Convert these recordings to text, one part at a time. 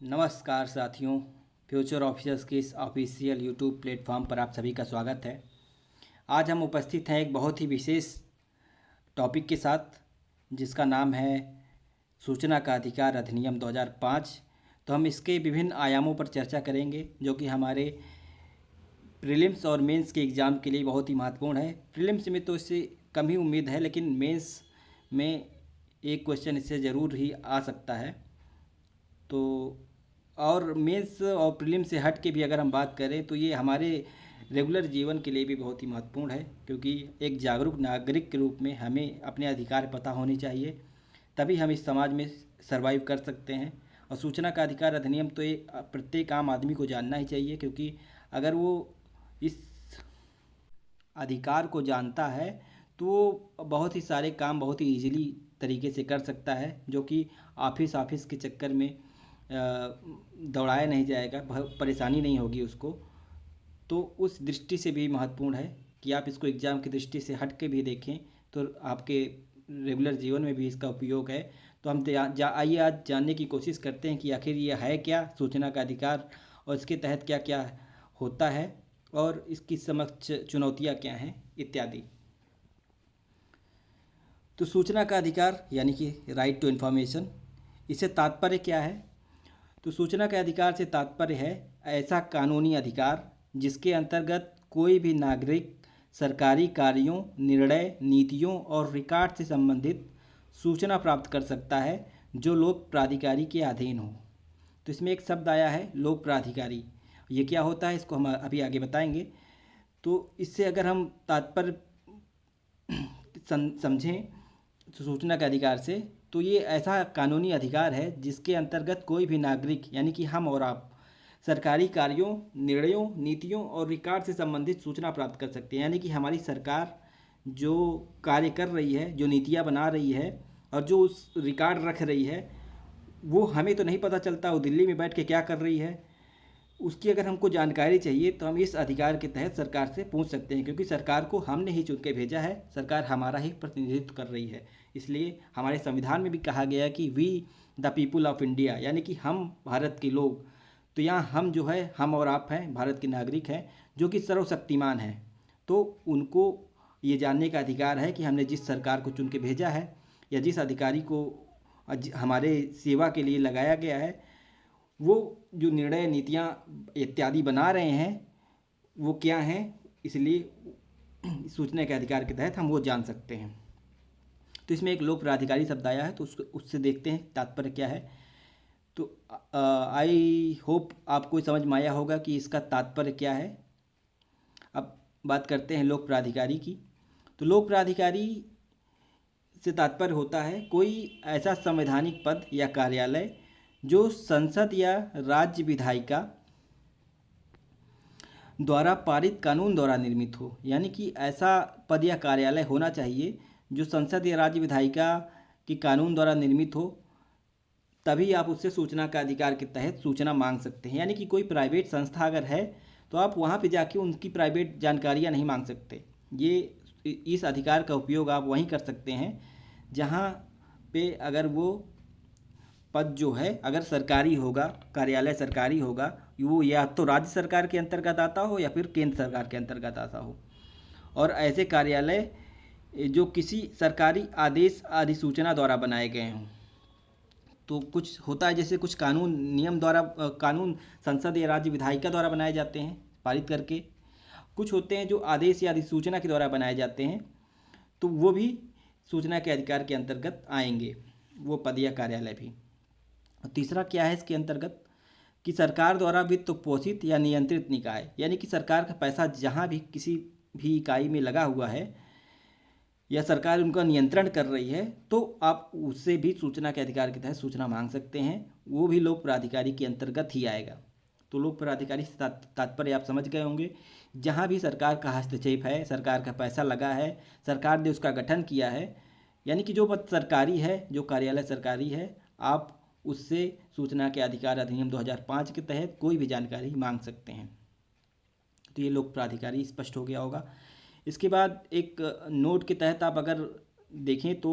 नमस्कार साथियों। Future officers के इस ऑफिशियल यूट्यूब प्लेटफॉर्म पर आप सभी का स्वागत है। आज हम उपस्थित हैं एक बहुत ही विशेष टॉपिक के साथ, जिसका नाम है सूचना का अधिकार अधिनियम 2005। तो हम इसके विभिन्न आयामों पर चर्चा करेंगे, जो कि हमारे प्रीलिम्स और मेंस के एग्ज़ाम के लिए बहुत ही महत्वपूर्ण है। प्रीलिम्स में तो इससे कम ही उम्मीद है, लेकिन मेंस में एक क्वेश्चन इससे ज़रूर ही आ सकता है। तो और मेंस और प्रीलिम से हट के भी अगर हम बात करें तो ये हमारे रेगुलर जीवन के लिए भी बहुत ही महत्वपूर्ण है, क्योंकि एक जागरूक नागरिक के रूप में हमें अपने अधिकार पता होने चाहिए, तभी हम इस समाज में सरवाइव कर सकते हैं। और सूचना का अधिकार अधिनियम तो ये प्रत्येक आम आदमी को जानना ही चाहिए, क्योंकि अगर वो इस अधिकार को जानता है तो वो बहुत ही सारे काम बहुत ही ईजिली तरीके से कर सकता है, जो कि ऑफिस ऑफिस के चक्कर में दौड़ाया नहीं जाएगा, परेशानी नहीं होगी उसको। तो उस दृष्टि से भी महत्वपूर्ण है कि आप इसको एग्ज़ाम की दृष्टि से हट के भी देखें, तो आपके रेगुलर जीवन में भी इसका उपयोग है। तो हम आइए आज जानने की कोशिश करते हैं कि आखिर ये है क्या सूचना का अधिकार, और इसके तहत क्या क्या होता है, और इसकी समक्ष चुनौतियाँ क्या हैं इत्यादि। तो सूचना का अधिकार यानी कि राइट टू इन्फॉर्मेशन, इससे तात्पर्य क्या है? तो सूचना के अधिकार से तात्पर्य है ऐसा कानूनी अधिकार जिसके अंतर्गत कोई भी नागरिक सरकारी कार्यों, निर्णय, नीतियों और रिकॉर्ड से संबंधित सूचना प्राप्त कर सकता है जो लोक प्राधिकारी के अधीन हो। तो इसमें एक शब्द आया है लोक प्राधिकारी। ये क्या होता है इसको हम अभी आगे बताएंगे। तो इससे अगर हम तात्पर्य समझें तो सूचना के अधिकार से, तो ये ऐसा कानूनी अधिकार है जिसके अंतर्गत कोई भी नागरिक यानी कि हम और आप सरकारी कार्यों, निर्णयों, नीतियों और रिकॉर्ड से संबंधित सूचना प्राप्त कर सकते हैं। यानी कि हमारी सरकार जो कार्य कर रही है, जो नीतियाँ बना रही है और जो उस रिकॉर्ड रख रही है, वो हमें तो नहीं पता चलता वो दिल्ली में बैठ के क्या कर रही है। उसकी अगर हमको जानकारी चाहिए तो हम इस अधिकार के तहत सरकार से पूछ सकते हैं, क्योंकि सरकार को हमने ही चुन के भेजा है, सरकार हमारा ही प्रतिनिधित्व कर रही है। इसलिए हमारे संविधान में भी कहा गया है कि we the people of India, यानी कि हम भारत के लोग। तो यहाँ हम जो है, हम और आप हैं, भारत के नागरिक हैं जो कि सर्वशक्तिमान हैं। तो उनको ये जानने का अधिकार है कि हमने जिस सरकार को चुन के भेजा है या जिस अधिकारी को हमारे सेवा के लिए लगाया गया है, वो जो निर्णय, नीतियाँ इत्यादि बना रहे हैं वो क्या हैं। इसलिए सूचना के अधिकार के तहत हम वो जान सकते हैं। तो इसमें एक लोक प्राधिकारी शब्द आया है, तो उससे देखते हैं तात्पर्य क्या है। तो आई होप आपको समझ में आया होगा कि इसका तात्पर्य क्या है। अब बात करते हैं लोक प्राधिकारी की। तो लोक प्राधिकारी से तात्पर्य होता है कोई ऐसा संवैधानिक पद या कार्यालय जो संसद या राज्य विधायिका द्वारा पारित कानून द्वारा निर्मित हो। यानी कि ऐसा पद या कार्यालय होना चाहिए जो संसद या राज्य विधायिका की कानून द्वारा निर्मित हो, तभी आप उससे सूचना का अधिकार के तहत सूचना मांग सकते हैं। यानी कि कोई प्राइवेट संस्था अगर है तो आप वहाँ पे जाके उनकी प्राइवेट जानकारियाँ नहीं मांग सकते। ये इस अधिकार का उपयोग आप वहीं कर सकते हैं जहाँ पे अगर वो पद जो है अगर सरकारी होगा, कार्यालय सरकारी होगा, वो या तो राज्य सरकार के अंतर्गत आता हो या फिर केंद्र सरकार के अंतर्गत आता हो। और ऐसे कार्यालय जो किसी सरकारी आदेश अधिसूचना द्वारा बनाए गए हों। तो कुछ होता है जैसे कुछ कानून नियम द्वारा कानून संसद या राज्य विधायिका द्वारा बनाए जाते हैं पारित करके। कुछ होते हैं जो आदेश या अधिसूचना के द्वारा बनाए जाते हैं, तो वो भी सूचना के अधिकार के अंतर्गत आएंगे, वो पद या कार्यालय भी। और तीसरा क्या है इसके अंतर्गत कि सरकार द्वारा वित्त पोषित या नियंत्रित निकाय, यानी कि सरकार का पैसा जहाँ भी किसी भी इकाई में लगा हुआ है या सरकार उनका नियंत्रण कर रही है, तो आप उससे भी सूचना के अधिकार के तहत सूचना मांग सकते हैं। वो भी लोक प्राधिकारी के अंतर्गत ही आएगा। तो लोक प्राधिकारी से तात्पर्य आप समझ गए होंगे, जहाँ भी सरकार का हस्तक्षेप है, सरकार का पैसा लगा है, सरकार ने उसका गठन किया है, यानी कि जो पद सरकारी है, जो कार्यालय सरकारी है, आप उससे सूचना के अधिकार अधिनियम 2005 के तहत कोई भी जानकारी मांग सकते हैं। तो ये लोक प्राधिकारी स्पष्ट हो गया होगा। इसके बाद एक नोट के तहत आप अगर देखें तो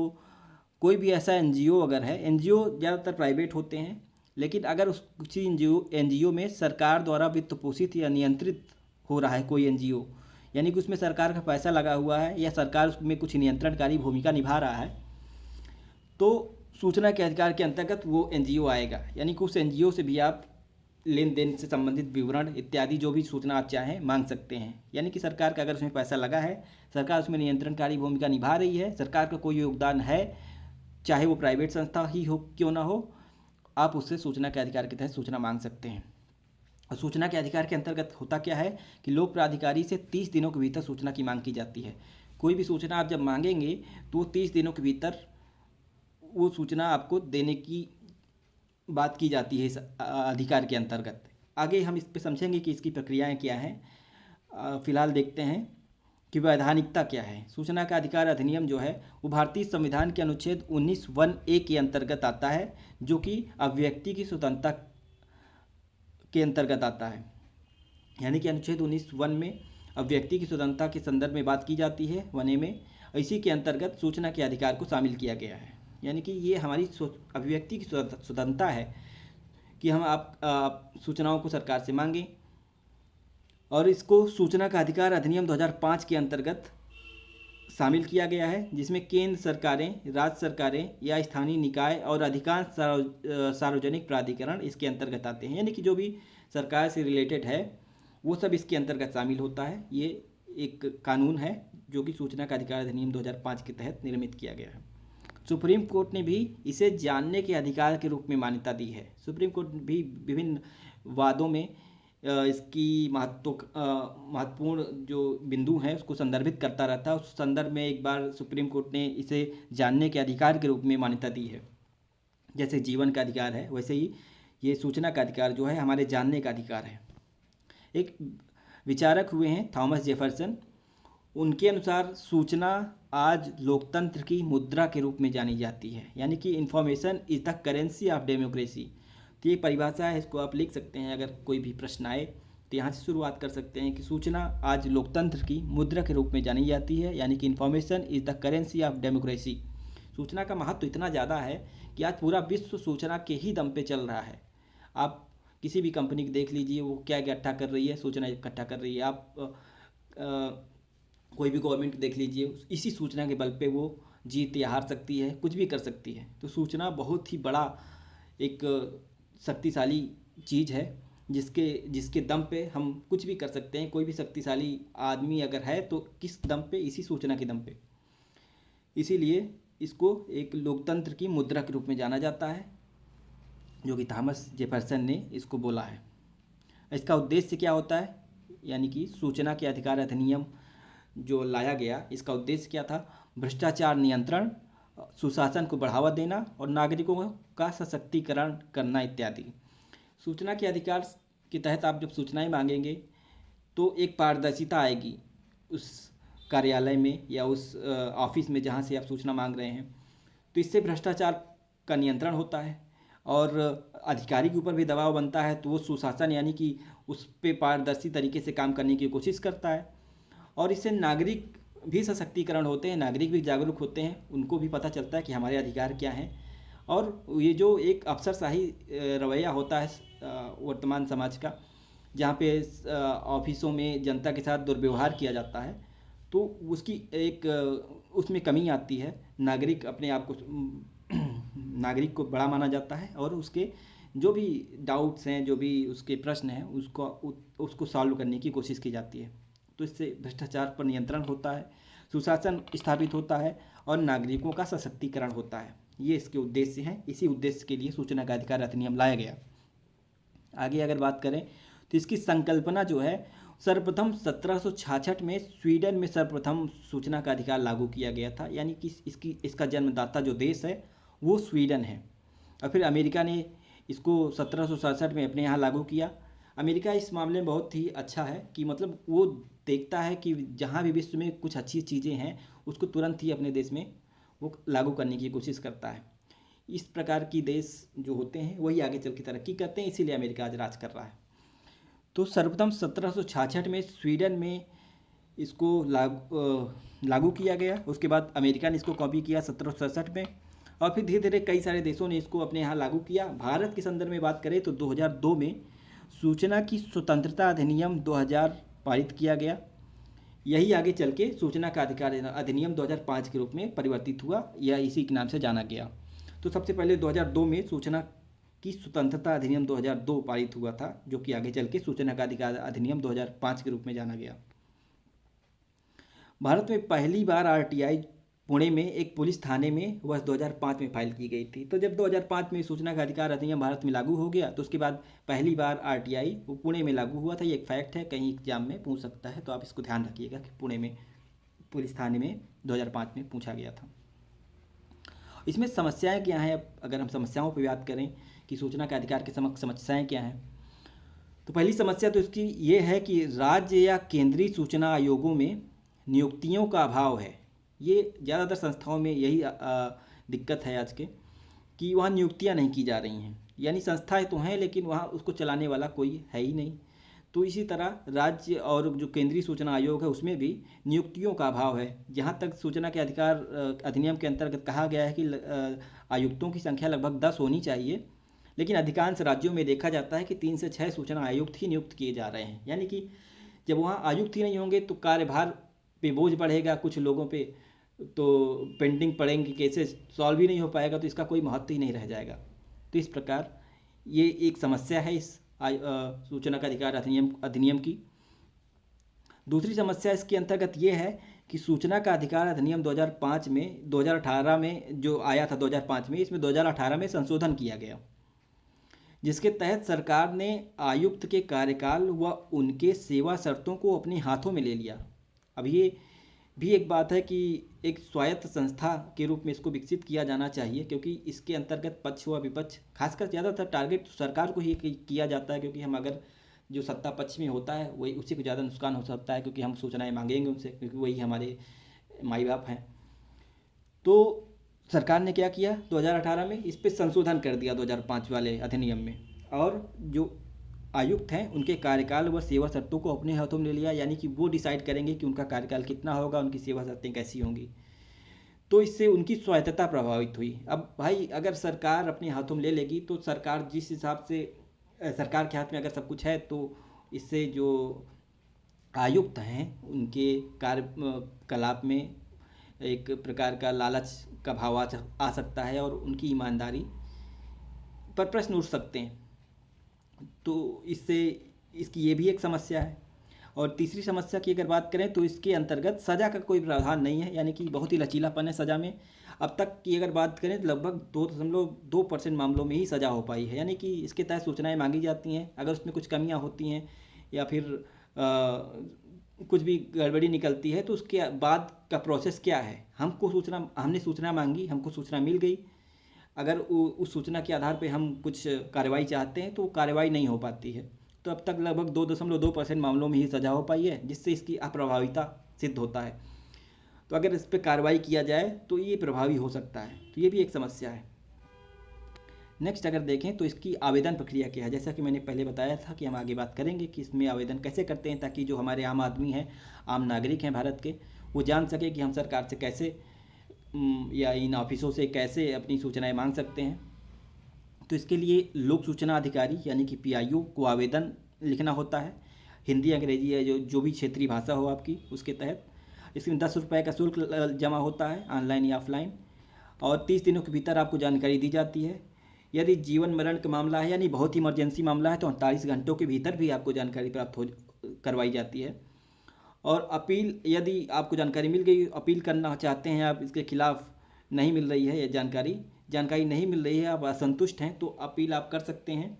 कोई भी ऐसा एनजीओ अगर है, एनजीओ ज़्यादातर प्राइवेट होते हैं, लेकिन अगर उस किसी एनजीओ में सरकार द्वारा वित्त पोषित या नियंत्रित हो रहा है कोई एनजीओ, यानी कि उसमें सरकार का पैसा लगा हुआ है या सरकार उसमें कुछ नियंत्रणकारी भूमिका निभा रहा है, तो सूचना के अधिकार के अंतर्गत वो एनजीओ आएगा। यानी कि उस एनजीओ से भी आप लेन देन से संबंधित विवरण इत्यादि जो भी सूचना आप चाहें मांग सकते हैं। यानी कि सरकार का अगर उसमें पैसा लगा है, सरकार उसमें नियंत्रणकारी भूमिका निभा रही है, सरकार का कोई योगदान है, चाहे वो प्राइवेट संस्था ही हो क्यों ना हो, आप उससे सूचना के अधिकार के तहत सूचना मांग सकते हैं। और सूचना के अधिकार के अंतर्गत होता क्या है कि लोक प्राधिकारी से 30 दिनों के भीतर सूचना की मांग की जाती है। कोई भी सूचना आप जब मांगेंगे तो 30 दिनों के भीतर वो सूचना आपको देने की बात की जाती है इस अधिकार के अंतर्गत। आगे हम इस पे समझेंगे कि इसकी प्रक्रियाएं क्या हैं। फिलहाल देखते हैं कि वैधानिकता क्या है। सूचना का अधिकार अधिनियम जो है वो भारतीय संविधान के अनुच्छेद 19(1)(a) के अंतर्गत आता है, जो कि अभिव्यक्ति की स्वतंत्रता के अंतर्गत आता है। यानी कि अनुच्छेद 19(1) में अभिव्यक्ति की स्वतंत्रता के संदर्भ में बात की जाती है 1(a) में। इसी के अंतर्गत सूचना के अधिकार को शामिल किया गया है। यानी कि ये हमारी अभिव्यक्ति की स्वतंत्रता है कि हम आप सूचनाओं को सरकार से मांगें। और इसको सूचना का अधिकार अधिनियम 2005 के अंतर्गत शामिल किया गया है, जिसमें केंद्र सरकारें, राज्य सरकारें या स्थानीय निकाय और अधिकांश सार्वजनिक प्राधिकरण इसके अंतर्गत आते हैं। यानी कि जो भी सरकार से रिलेटेड है वो सब इसके अंतर्गत शामिल होता है। ये एक कानून है जो कि सूचना का अधिकार अधिनियम 2005 के तहत निर्मित किया गया है। सुप्रीम कोर्ट ने भी इसे जानने के अधिकार के रूप में मान्यता दी है। सुप्रीम कोर्ट भी विभिन्न वादों में इसकी महत्वपूर्ण जो बिंदु हैं उसको संदर्भित करता रहता है। उस संदर्भ में एक बार सुप्रीम कोर्ट ने इसे जानने के अधिकार के रूप में मान्यता दी है। जैसे जीवन का अधिकार है, वैसे ही ये सूचना का अधिकार जो है हमारे जानने का अधिकार है। एक विचारक हुए हैं थॉमस जेफरसन, उनके अनुसार सूचना आज लोकतंत्र की मुद्रा के रूप में जानी जाती है। यानी कि information is the currency of democracy. तो ये परिभाषा है, इसको आप लिख सकते हैं। अगर कोई भी प्रश्न आए तो यहाँ से शुरुआत कर सकते हैं कि सूचना आज लोकतंत्र की मुद्रा के रूप में जानी जाती है। यानी कि information is the currency of democracy. सूचना का महत्व इतना ज़्यादा है कि आज पूरा विश्व सूचना के ही दम पे चल रहा है। आप किसी भी कंपनी को देख लीजिए, वो क्या इकट्ठा कर रही है, सूचना इकट्ठा कर रही है। आप कोई भी गवर्नमेंट देख लीजिए, इसी सूचना के बल पे वो जीत या हार सकती है, कुछ भी कर सकती है। तो सूचना बहुत ही बड़ा एक शक्तिशाली चीज़ है जिसके दम पे हम कुछ भी कर सकते हैं। कोई भी शक्तिशाली आदमी अगर है तो किस दम पे, इसी सूचना के दम पे। इसीलिए इसको एक लोकतंत्र की मुद्रा के रूप में जाना जाता है, जो कि थॉमस जेफरसन ने इसको बोला है। इसका उद्देश्य क्या होता है, यानी कि सूचना के अधिकार अधिनियम जो लाया गया, इसका उद्देश्य क्या था? भ्रष्टाचार नियंत्रण, सुशासन को बढ़ावा देना और नागरिकों का सशक्तिकरण करना इत्यादि। सूचना के अधिकार के तहत आप जब सूचनाएं मांगेंगे तो एक पारदर्शिता आएगी उस कार्यालय में या उस ऑफिस में जहां से आप सूचना मांग रहे हैं। तो इससे भ्रष्टाचार का नियंत्रण होता है और अधिकारी के ऊपर भी दबाव बनता है, तो वो सुशासन यानी कि उस पर पारदर्शी तरीके से काम करने की कोशिश करता है। और इससे नागरिक भी सशक्तिकरण होते हैं, नागरिक भी जागरूक होते हैं, उनको भी पता चलता है कि हमारे अधिकार क्या हैं। और ये जो एक अफसरशाही रवैया होता है वर्तमान समाज का, जहाँ पे ऑफिसों में जनता के साथ दुर्व्यवहार किया जाता है, तो उसकी एक उसमें कमी आती है। नागरिक अपने आप को नागरिक को बड़ा माना जाता है और उसके जो भी डाउट्स हैं, जो भी उसके प्रश्न हैं, उसको सॉल्व करने की कोशिश की जाती है। तो इससे भ्रष्टाचार पर नियंत्रण होता है, सुशासन स्थापित होता है और नागरिकों का सशक्तिकरण होता है। ये इसके उद्देश्य हैं। इसी उद्देश्य के लिए सूचना का अधिकार अधिनियम लाया गया। आगे अगर बात करें तो इसकी संकल्पना जो है, सर्वप्रथम 1766 में स्वीडन में सर्वप्रथम सूचना का अधिकार लागू किया गया था। यानी कि इसका जन्मदाता जो देश है वो स्वीडन है। और फिर अमेरिका ने इसको 1767 में अपने यहाँ लागू किया। अमेरिका इस मामले में बहुत ही अच्छा है कि मतलब वो देखता है कि जहाँ भी विश्व में कुछ अच्छी चीज़ें हैं उसको तुरंत ही अपने देश में वो लागू करने की कोशिश करता है। इस प्रकार की देश जो होते हैं वही आगे चल के तरक्की करते हैं, इसीलिए अमेरिका आज राज कर रहा है। तो सर्वप्रथम 1766 में स्वीडन में इसको लागू किया गया। उसके बाद अमेरिका ने इसको कॉपी किया 1767 में, और फिर धीरे धीरे कई सारे देशों ने इसको अपने यहाँ लागू किया। भारत के संदर्भ में बात करें तो 2002 में सूचना की स्वतंत्रता अधिनियम 2000 पारित किया गया। यही आगे चल के सूचना का अधिकार अधिनियम 2005 के रूप में परिवर्तित हुआ या इसी के नाम से जाना गया। तो सबसे पहले 2002 में सूचना की स्वतंत्रता अधिनियम 2002 पारित हुआ था, जो कि आगे चल के सूचना का अधिकार अधिनियम 2005 के रूप में जाना गया। भारत में पहली बार आरटीआई पुणे में एक पुलिस थाने में वर्ष 2005 में फाइल की गई थी। तो जब 2005 में सूचना का अधिकार अधिनियम भारत में लागू हो गया तो उसके बाद पहली बार आरटीआई वो पुणे में लागू हुआ था। ये एक फैक्ट है, कहीं एग्जाम में पूछ सकता है, तो आप इसको ध्यान रखिएगा कि पुणे में पुलिस थाने में 2005 में पूछा गया था। इसमें समस्याएं क्या हैं? अगर हम समस्याओं पर बात करें कि सूचना का अधिकार के समस्याएं क्या हैं, तो पहली समस्या तो इसकी ये है कि राज्य या केंद्रीय सूचना आयोगों में नियुक्तियों का अभाव है। ये ज़्यादातर संस्थाओं में यही दिक्कत है आज के, कि वहाँ नियुक्तियाँ नहीं की जा रही हैं। यानी संस्थाएं तो हैं लेकिन वहाँ उसको चलाने वाला कोई है ही नहीं। तो इसी तरह राज्य और जो केंद्रीय सूचना आयोग है उसमें भी नियुक्तियों का अभाव है। जहाँ तक सूचना के अधिकार अधिनियम के अंतर्गत कहा गया है कि आयुक्तों की संख्या लगभग 10 होनी चाहिए, लेकिन अधिकांश राज्यों में देखा जाता है कि 3 से 6 सूचना आयुक्त ही नियुक्त किए जा रहे हैं। यानी कि जब वहाँ आयुक्त ही नहीं होंगे तो कार्यभार पे बोझ बढ़ेगा कुछ लोगों पे, तो पेंडिंग पड़ेंगे, केसेस सॉल्व ही नहीं हो पाएगा, तो इसका कोई महत्व ही नहीं रह जाएगा। तो इस प्रकार ये एक समस्या है इस सूचना का अधिकार अधिनियम की। दूसरी समस्या इसके अंतर्गत ये है कि सूचना का अधिकार अधिनियम 2018 में जो आया था 2005 में, इसमें 2018 में संशोधन किया गया, जिसके तहत सरकार ने आयुक्त के कार्यकाल व उनके सेवा शर्तों को अपने हाथों में ले लिया। अब ये भी एक बात है कि एक स्वायत्त संस्था के रूप में इसको विकसित किया जाना चाहिए, क्योंकि इसके अंतर्गत पक्ष व विपक्ष, खासकर ज़्यादातर टारगेट सरकार को ही किया जाता है, क्योंकि हम अगर जो सत्ता पक्ष में होता है वही उसी को ज़्यादा नुकसान हो सकता है, क्योंकि हम सूचनाएं मांगेंगे उनसे, क्योंकि वही हमारे माई बाप हैं। तो सरकार ने क्या किया 2018 में, इस पर संशोधन कर दिया 2005 वाले अधिनियम में, और जो आयुक्त हैं उनके कार्यकाल व सेवा शर्तों को अपने हाथों में ले लिया। यानी कि वो डिसाइड करेंगे कि उनका कार्यकाल कितना होगा, उनकी सेवा शर्तें कैसी होंगी। तो इससे उनकी स्वायत्तता प्रभावित हुई। अब भाई अगर सरकार अपने हाथों में ले लेगी तो सरकार जिस हिसाब से सरकार के हाथ में अगर सब कुछ है, तो इससे जो आयुक्त हैं उनके कार्यकलाप में एक प्रकार का लालच का भाव आ सकता है और उनकी ईमानदारी पर प्रश्न उठ सकते हैं। तो इससे इसकी ये भी एक समस्या है। और तीसरी समस्या की अगर बात करें तो इसके अंतर्गत सज़ा का कोई प्रावधान नहीं है, यानी कि बहुत ही लचीलापन है सज़ा में। अब तक की अगर बात करें तो लगभग 2.2% मामलों में ही सज़ा हो पाई है। यानी कि इसके तहत सूचनाएं मांगी जाती हैं, अगर उसमें कुछ कमियां होती हैं या फिर कुछ भी गड़बड़ी निकलती है तो उसके बाद का प्रोसेस क्या है, हमने सूचना मांगी, हमको सूचना मिल गई, अगर उस सूचना के आधार पे हम कुछ कार्रवाई चाहते हैं तो कार्रवाई नहीं हो पाती है। तो अब तक लगभग 2.2% मामलों में ही सज़ा हो पाई है, जिससे इसकी अप्रभाविता सिद्ध होता है। तो अगर इस पर कार्रवाई किया जाए तो ये प्रभावी हो सकता है। तो ये भी एक समस्या है। नेक्स्ट अगर देखें तो इसकी आवेदन प्रक्रिया क्या है। जैसा कि मैंने पहले बताया था कि हम आगे बात करेंगे कि इसमें आवेदन कैसे करते हैं, ताकि जो हमारे आम आदमी हैं, आम नागरिक हैं भारत के, वो जान सके कि हम सरकार से कैसे या इन ऑफिसों से कैसे अपनी सूचनाएं मांग सकते हैं। तो इसके लिए लोक सूचना अधिकारी यानी कि PIO को आवेदन लिखना होता है, हिंदी अंग्रेजी या जो भी क्षेत्रीय भाषा हो आपकी उसके तहत। इसमें 10 रुपये का शुल्क जमा होता है, ऑनलाइन या ऑफलाइन, और 30 दिनों के भीतर आपको जानकारी दी जाती है। यदि जीवन मरण का मामला है यानी बहुत ही इमरजेंसी मामला है तो 48 घंटों के भीतर भी आपको जानकारी प्राप्त करवाई जाती है। और अपील, यदि आपको जानकारी मिल गई, अपील करना चाहते हैं आप, इसके खिलाफ नहीं मिल रही है ये जानकारी नहीं मिल रही है, आप असंतुष्ट हैं, तो अपील आप कर सकते हैं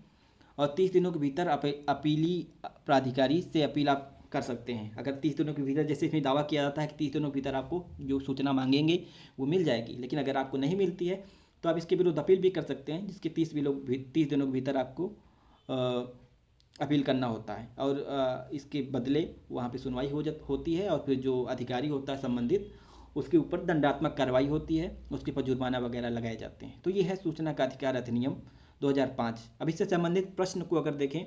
और 30 दिनों के भीतर अपीली प्राधिकारी से अपील आप कर सकते हैं। अगर 30 दिनों के भीतर, जैसे इसमें दावा किया जाता है कि 30 दिनों के भीतर आपको जो सूचना मांगेंगे वो मिल जाएगी, लेकिन अगर आपको नहीं मिलती है तो आप इसके विरुद्ध अपील भी कर सकते हैं, जिसके 30 दिनों के भीतर आपको अपील करना होता है। और इसके बदले वहाँ पे सुनवाई होती है और फिर जो अधिकारी होता है संबंधित, उसके ऊपर दंडात्मक कार्रवाई होती है, उसके ऊपर जुर्माना वगैरह लगाए जाते हैं। तो ये है सूचना का अधिकार अधिनियम 2005। अब इससे संबंधित प्रश्न को अगर देखें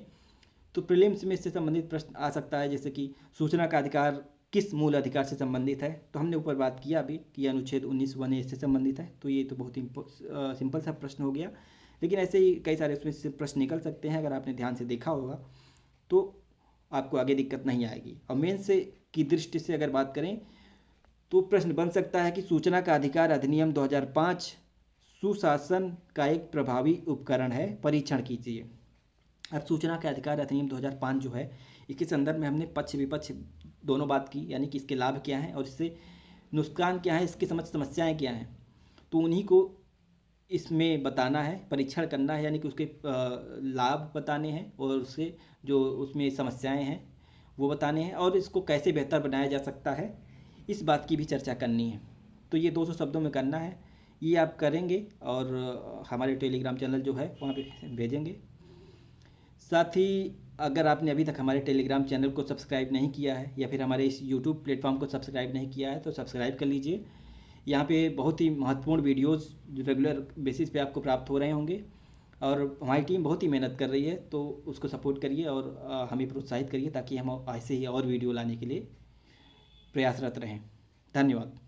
तो प्रीलिम्स में इससे संबंधित प्रश्न आ सकता है, जैसे कि सूचना का अधिकार किस मूल अधिकार से संबंधित है। तो हमने ऊपर बात किया अभी कि अनुच्छेद 19(1)(a) से संबंधित है। तो ये तो बहुत ही सिंपल सा प्रश्न हो गया, लेकिन ऐसे ही कई सारे उसमें से प्रश्न निकल सकते हैं। अगर आपने ध्यान से देखा होगा तो आपको आगे दिक्कत नहीं आएगी। और मेन से की दृष्टि से अगर बात करें तो प्रश्न बन सकता है कि सूचना का अधिकार अधिनियम 2005 सुशासन का एक प्रभावी उपकरण है, परीक्षण कीजिए। अब सूचना के अधिकार अधिनियम 2005 जो है, इसके संदर्भ में हमने पक्ष विपक्ष दोनों बात की, यानी कि इसके लाभ क्या हैं और इससे नुकसान क्या है, इसकी समस्याएं क्या हैं। तो उन्हीं को इसमें बताना है, परीक्षण करना है, यानी कि उसके लाभ बताने हैं और उससे जो उसमें समस्याएं हैं वो बताने हैं, और इसको कैसे बेहतर बनाया जा सकता है इस बात की भी चर्चा करनी है। तो ये 200 शब्दों में करना है, ये आप करेंगे और हमारे टेलीग्राम चैनल जो है वहाँ पे भेजेंगे। साथ ही अगर आपने अभी तक हमारे टेलीग्राम चैनल को सब्सक्राइब नहीं किया है या फिर हमारे इस यूट्यूब प्लेटफॉर्म को सब्सक्राइब नहीं किया है तो सब्सक्राइब कर लीजिए। यहाँ पे बहुत ही महत्वपूर्ण वीडियोस रेगुलर बेसिस पे आपको प्राप्त हो रहे होंगे, और हमारी टीम बहुत ही मेहनत कर रही है, तो उसको सपोर्ट करिए और हमें प्रोत्साहित करिए ताकि हम ऐसे ही और वीडियो लाने के लिए प्रयासरत रहें। धन्यवाद।